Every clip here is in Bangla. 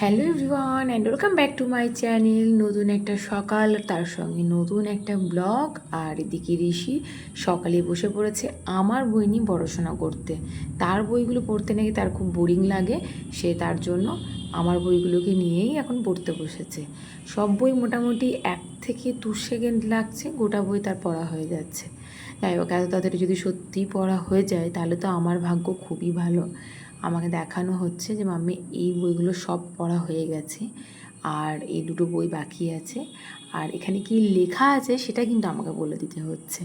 Hello everyone and welcome back to my channel. নতুন একটা সকাল, তার সঙ্গে নতুন একটা ব্লগ। আর এদিকে ঋষি সকালে বসে পড়েছে আমার বই নিয়ে পড়াশোনা করতে। তার বইগুলো পড়তে নাকি তার খুব বোরিং লাগে, সে তার জন্য আমার বইগুলোকে নিয়েই এখন পড়তে বসেছে। সব বই মোটামুটি 1 থেকে 2 সেকেন্ড লাগছে, গোটা বই তার পড়া হয়ে যাচ্ছে। যাই হোক, এত তাড়াতাড়ি যদি সত্যিই পড়া হয়ে যায় তাহলে তো আমার ভাগ্য খুবই ভালো। আমাকে দেখানো হচ্ছে যে মাম্মি এই বইগুলো সব পড়া হয়ে গেছে আর এই দুটো বই বাকি আছে, আর এখানে কি লেখা আছে সেটা কিন্তু আমাকে বলে দিতে হচ্ছে।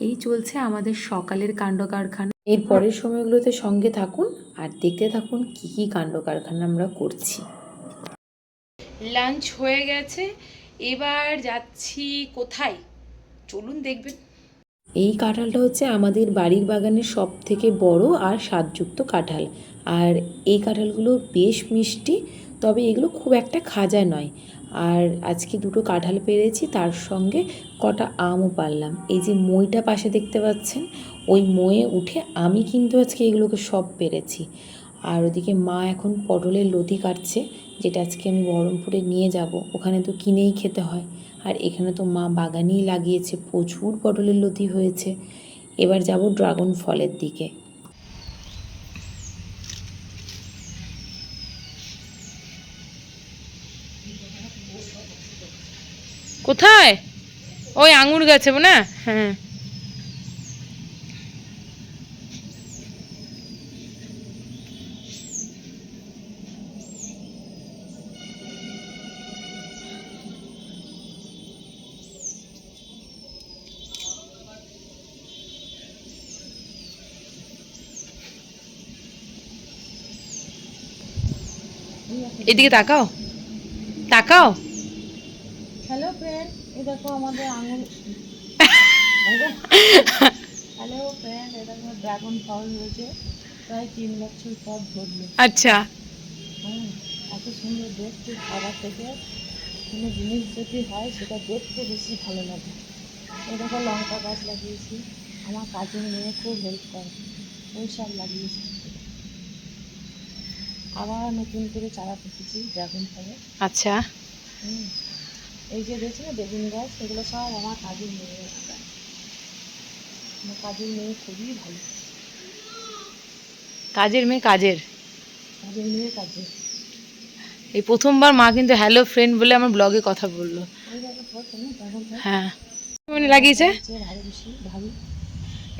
এই চলছে আমাদের সকালের কাণ্ড কারখানা। এর পরের সময়গুলোতে সঙ্গে থাকুন আর দেখতে থাকুন কি কি কাণ্ড কারখানা আমরা করছি। লাঞ্চ হয়ে গেছে, এবার যাচ্ছি কোথায় চলুন দেখবেন। এই কাঁঠালটা হচ্ছে আমাদের বাড়ির বাগানের সব থেকে বড় আর স্বাদযুক্ত কাঁঠাল। আর এই কাঁঠালগুলো বেশ মিষ্টি, তবে এগুলো খুব একটা খাজা নয়। আর আজকে দুটো কাঁঠাল পেরেছি, তার সঙ্গে কটা আমও পারলাম। এই যে মইটা পাশে দেখতে পাচ্ছেন, ওই ময়ে উঠে আমি কিন্তু আজকে এগুলোকে সব পেরেছি। আর ওদিকে মা এখন পটলের লতি কাটছে, যেটা আজকে আমি বহরমপুরে নিয়ে যাব, ওখানে তো কিনেই খেতে হয়। আর এখানে তো মা বাগানেই লাগিয়েছে, প্রচুর পটলের লতি হয়েছে। এবার যাব ড্রাগন ফলের দিকে। কোথায়? ওই আঙুর গাছে না? হ্যাঁ। এদিকে তাকাও, তাকাও। হ্যালো ফ্রেন্ড, এই দেখো আমাদের আঙুর। হ্যালো ফ্রেন্ড, এই দেখো ড্রাগন ফল হয়েছে, প্রায় 3 বছর পর ধরলো। আচ্ছা, হ্যাঁ, এত সুন্দর দেখতে। খাবার থেকে কোনো জিনিস যদি হয় সেটা দেখতে বেশি ভালো লাগে। এই দেখো লঙ্কা গাছ লাগিয়েছি, আমার কাজের মেয়ে খুব হেল্প করে, ওই সব লাগিয়েছি। আবার নতুন করে চারা পুঁতেছি ড্রাগন ফলের। আচ্ছা। হুম, এই যে দেখছি না বেগুন গাছ, সেগুলো সব আমার কাজের মেয়ে। আমার কাজের মেয়ে খুবই ভালো, কাজের মেয়ে কাজের। কাজের মেয়ে কাজের। এই প্রথমবার মা কিন্তু হ্যালো ফ্রেন্ড বলে আমার ব্লগে কথা বললো। ওই দেখো ফল না ড্রাগন ফল, হ্যাঁ, মানে আমার লাগিয়েছে লাগিয়েছে ভালো বেশি ভাবি।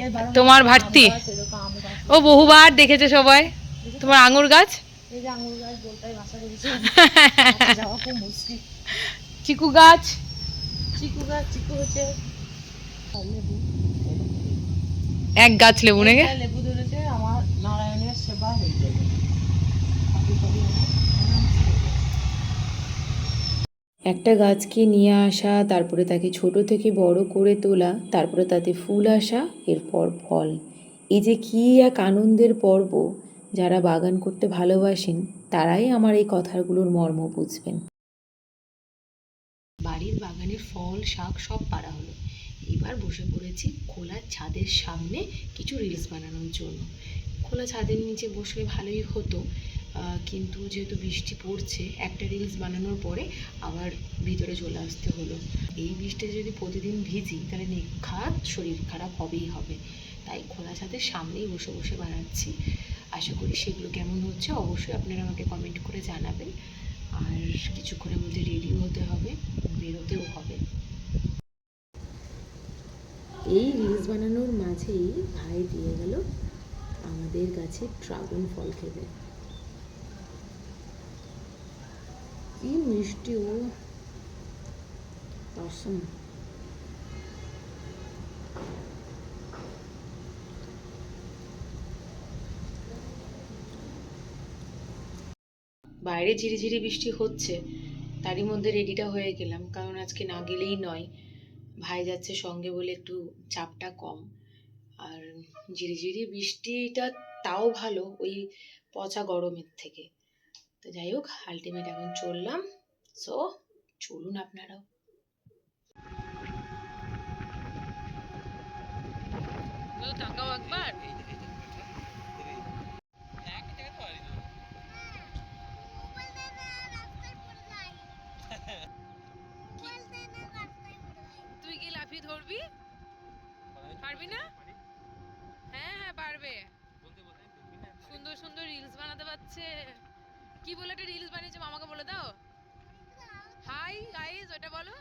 এর 12 মাস তোমার ধরে আম ভারতী। গাছ, এরকম আম গাছ ও হয়েছে। বহুবার দেখেছে সবাই। দেখেছো? তোমার আঙুর গাছ। এই যে আঙুর গাছ গোলটায় বাসা করেছে, কাছে যাওয়া খুব মুশকিল। চিকু গাছ। চিকু গাছ, চিকু হচ্ছে। আর লেবু, এক গাছ লেবু নাকি? একটা লেবু ধরেছে, আমার নারায়ণের সেবা হয়ে যাবে। হাঁটু পাড়ি আরামসে হয়ে যাবে। একটা গাছকে নিয়ে আসা, তারপরে তাকে ছোট থেকে বড় করে তোলা, তারপরে তাতে ফুল আসা, এরপর ফল। এই যে কী এক আনন্দের পর্ব! যারা বাগান করতে ভালোবাসেন তারাই আমার এই কথাগুলোর মর্ম বুঝবেন। বাড়ির বাগানের ফল শাক সব পাড়া হলো, এবার বসে পড়েছি খোলা ছাদের সামনে কিছু রিলস বানানোর জন্য। খোলা ছাদের নিচে বসলে ভালোই হতো, কিন্তু যেহেতু বৃষ্টি পড়ছে, একটা রিলস বানানোর পরে আবার ভিতরে চলে আসতে হলো। এই বৃষ্টিতে যদি প্রতিদিন ভিজি তাহলে নির্ঘাত শরীর খারাপ হবেই হবে। তাই খোলা ছাদের সামনেই বসে বসে বানাচ্ছি। আশা করি সেগুলো কেমন হচ্ছে অবশ্যই আপনারা আমাকে কমেন্ট করে জানাবেন। আর কিছুক্ষণের মধ্যে রেডিও হতে হবে, বেরোতেও হবে। এই রিলস বানানোর মাঝেই ভাই দিয়ে গেল আমাদের গাছে ড্রাগন ফল খেতে। কি মিষ্টি! ও অসম। বাইরে ঝিরিঝিরি বৃষ্টি হচ্ছে, তারই মধ্যে রেডিটা হয়ে গেলাম, কারণ আজকে না গেলেই নয়। ভাই যাচ্ছে সঙ্গে বলে একটু চাপটা কম। আর ঝিরিঝিরি বৃষ্টিটা তাও ভালো ওই পচা গরমের থেকে। তো যাই হোক, আলটিমেট এখন চললাম। সো চলুন আপনারাও। তাকাও একবার। পারবি? পারবি না? হ্যাঁ হ্যাঁ পারবে। সুন্দর সুন্দর রিলস বানাতে পারছে। কি বলে একটা রিলস বানিয়েছে মামাকে বলে দাও। হাই গাইস ওটা বলো।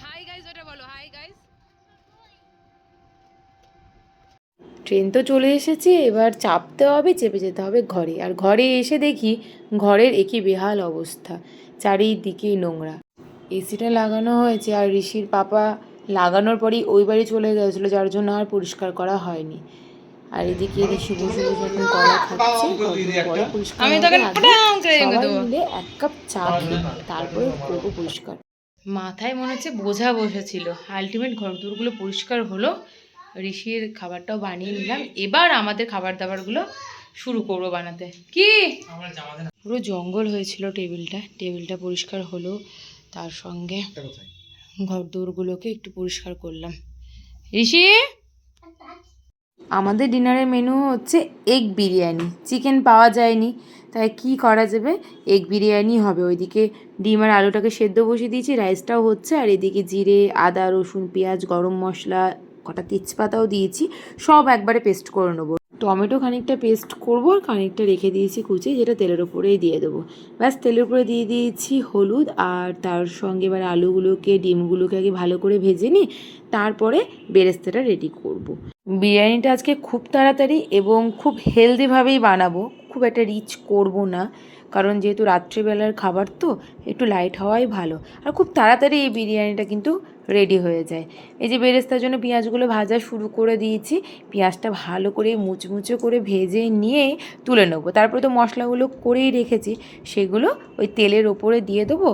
হাই গাইস ওটা বলো, হাই গাইস। ট্রেন তো চলে এসেছে, এবার চাপতে হবে, চেপে যেতে হবে ঘরে। আর ঘরে এসে দেখি ঘরের একই বেহাল অবস্থা, চারিদিকে নোংরা। এসিটা লাগানো হয়েছে আর ঋষির পাপা লাগানোর পরেই ওই বাড়ি চলে গেছিলো, যার জন্য আর পরিষ্কার করা হয়নি। আর এদিকে ঋষি বসে বসে এখন কলা খাচ্ছে, পরে পরিষ্কার হবে। আগে সবাই মিলে এক কাপ চা খেয়ে তারপরে করবো পরিষ্কার। মাথায় মনে হচ্ছে বোঝা বসেছিল, আলটিমেট ঘরদোরগুলো পরিষ্কার হলো। ঋষির খাবারটাও বানিয়ে নিলাম, এবার আমাদের খাবার দাবারগুলো শুরু করবো বানাতে। কি পুরো জঙ্গল হয়েছিল টেবিলটা পরিষ্কার হলো, তার সঙ্গে ঘরদোরগুলোকে একটু পরিষ্কার করলাম। ঋষি, আমাদের ডিনারের মেনু হচ্ছে এগ বিরিয়ানি। চিকেন পাওয়া যায়নি, তাই কি করা যাবে, এগ বিরিয়ানি হবে। ওইদিকে ডিম আর আলুটাকে সেদ্ধ বসিয়ে দিয়েছি, রাইসটাও হচ্ছে। আর এদিকে জিরে, আদা, রসুন, পেঁয়াজ, গরম মশলা, কটা তেজপাতাও দিয়েছি, সব একবারে পেস্ট করে নেবো। টমেটো খানিকটা পেস্ট করবো আর খানিকটা রেখে দিয়েছি কুচিয়ে, যেটা তেলের ওপরেই দিয়ে দেবো। ব্যাস, তেলের উপরে দিয়ে দিয়েছি হলুদ, আর তার সঙ্গে এবার আলুগুলোকে, ডিমগুলোকে আগে ভালো করে ভেজে নিই, তারপরে বেরেস্তাটা রেডি করব। বিরিয়ানিটা আজকে খুব তাড়াতাড়ি এবং খুব হেলদিভাবেই বানাবো, খুব একটা রিচ করব না, কারণ যেহেতু রাত্রিবেলার খাবার তো একটু লাইট হওয়াই ভালো। আর খুব তাড়াতাড়ি এই বিরিয়ানিটা কিন্তু রেডি হয়ে যায়। এই যে বেরেস্তার জন্য পেঁয়াজগুলো ভাজা শুরু করে দিয়েছি, পেঁয়াজটা ভালো করে মুচমুচে করে ভেজে নিয়ে তুলে নেবো। তারপরে তো মশলাগুলো করেই রেখেছি, সেগুলো ওই তেলের ওপরে দিয়ে দেবো।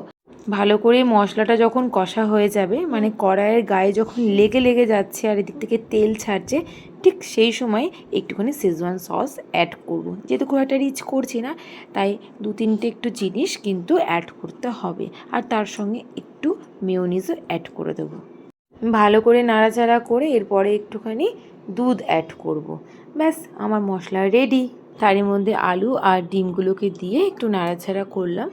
ভালো করে মশলাটা যখন কষা হয়ে যাবে, মানে কড়াইয়ের গায়ে যখন লেগে লেগে যাচ্ছে আর এদিক থেকে তেল ছাড়ছে, ঠিক সেই সময় একটুখানি শেজওয়ান সস অ্যাড করব। যেহেতু খুব একটা রিচ করছি না, তাই 2-3টে একটু জিনিস কিন্তু অ্যাড করতে হবে। আর তার সঙ্গে একটু মেয়োনিজও অ্যাড করে দেবো। ভালো করে নাড়াচাড়া করে এরপরে একটুখানি দুধ অ্যাড করব। ব্যাস, আমার মশলা রেডি। তারই মধ্যে আলু আর ডিমগুলোকে দিয়ে একটু নাড়াচাড়া করলাম।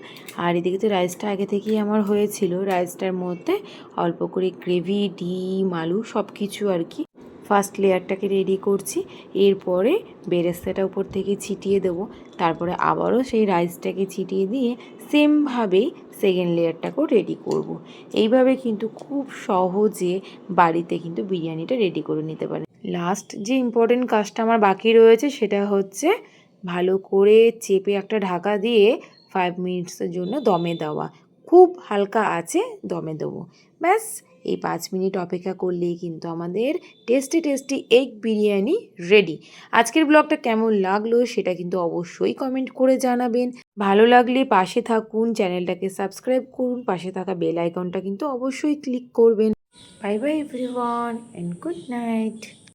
আর এদিকে তো রাইসটা আগে থেকেই আমার হয়েছিল, রাইসটার মধ্যে অল্প করে গ্রেভি, ডিম, আলু সব কিছু আর কি। ফার্স্ট লেয়ারটাকে রেডি করছি, এরপরে বেরেস্তাটা উপর থেকে ছিটিয়ে দেবো, তারপরে আবারও সেই রাইসটাকে ছিটিয়ে দিয়ে সেমভাবেই সেকেন্ড লেয়ারটাকেও রেডি করব। এইভাবে কিন্তু খুব সহজে বাড়িতে কিন্তু বিরিয়ানিটা রেডি করে নিতে পারেন। লাস্ট যে ইম্পর্টেন্ট কাজটা আমার বাকি রয়েছে, সেটা হচ্ছে ভালো করে চেপে একটা ঢাকা দিয়ে 5 মিনিটসের জন্য দমে দেওয়া। খুব হালকা আছে দমে দেবো। ব্যাস, এই 5 মিনিট অপেক্ষা করলেই কিন্তু আমাদের tasty tasty egg biryani ready. আজকের ব্লগটা কেমন লাগলো সেটা কিন্তু অবশ্যই কমেন্ট করে জানাবেন। ভালো লাগলে পাশে থাকুন, চ্যানেলটাকে সাবস্ক্রাইব করুন, পাশে থাকা বেল আইকনটা কিন্তু অবশ্যই ক্লিক করবেন। Bye bye everyone and good night.